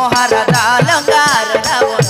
महाराजा लंकार रावण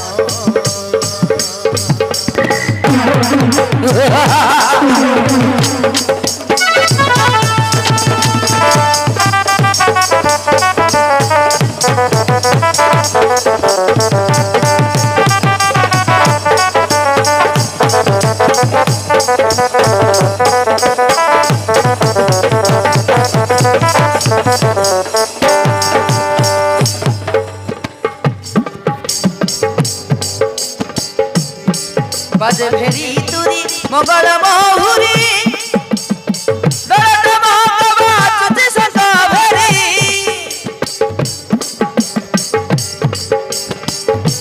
बाजे भेरी तुरी मंगल महुरी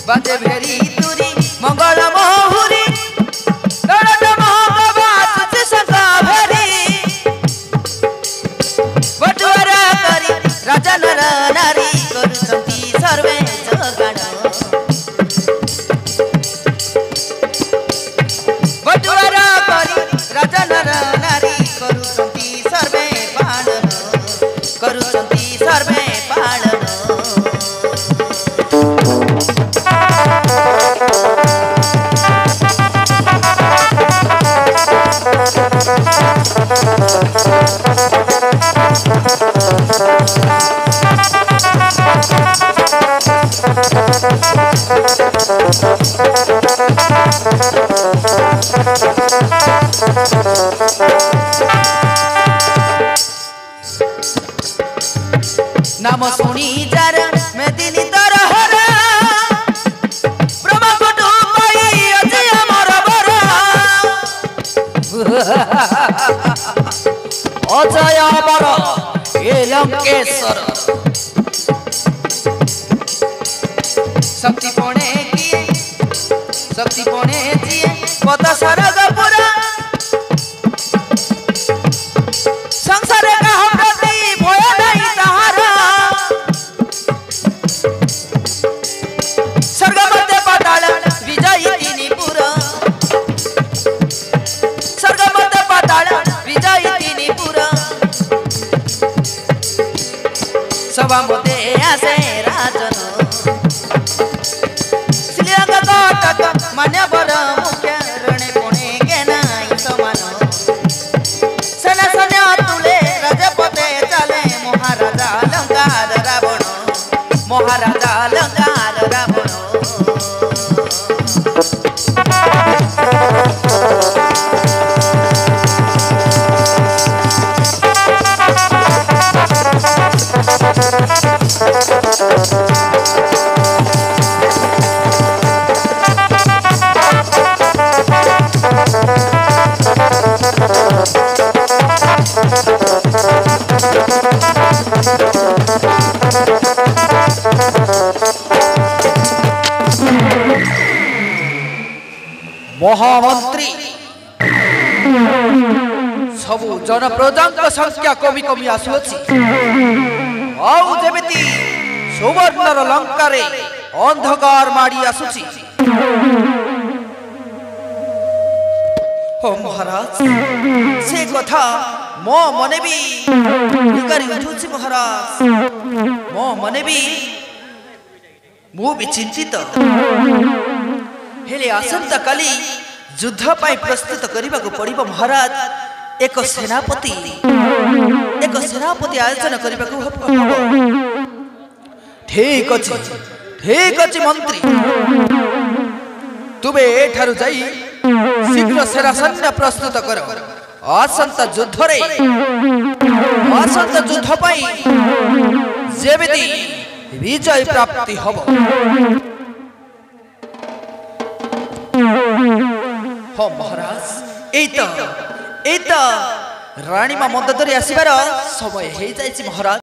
बाजे भेरी तुरी मंगल महुरी बटुआरा करी राजा नर नारी करुछंती सर्वे जगाड़ बटुआरा करी राजा नर नारी करुछंती सर्वे पालन करुछंती सर्वे पालन नाम सुनी जार मेदिनी तर हरा ब्रह्म कुटुंबई अजय अमर बरा अजय अमर ये लंकेश्वर शक्ति पणे जिए पद सरग पुरा संसार का प्रति भय नहीं तारा स्वर्ग मध्य पाताल विजयी तिनी पुरा स्वर्ग मध्य पाताल विजयी तिनी पुरा सभा मध्य आसे राजन श्रीरंग कटक मान्यवर मुख्य रणे पुणे के नाई समान सेना सैन्य तुले राजपथे चले महाराजा लंकार रावण महाराजा लंकार रावण महामंत्री सबु जन प्रजा संख्या कमी कमी आसुअछि आउ जेमिति सुवर्णर लंकारे अंधकार माड़ी आसुछि ओ महाराज से कथा मो मने भी निकारी उठुछि महाराज मो मने भी मु भी चिंतित हेले आसंता काली युद्ध पाई प्रस्तुत करने को पड़िबो महाराज एक सेनापति आयोजन करने को हबो ठीक अछि मंत्री तुबे एठारु जाई शीघ्र सेना सैन्य प्रस्तुत कर आसंता युद्ध पाई जेमिति विजय प्राप्ति हबो हो महाराज एता रानी मा मददरी आसीबार समय हे जायछि महाराज।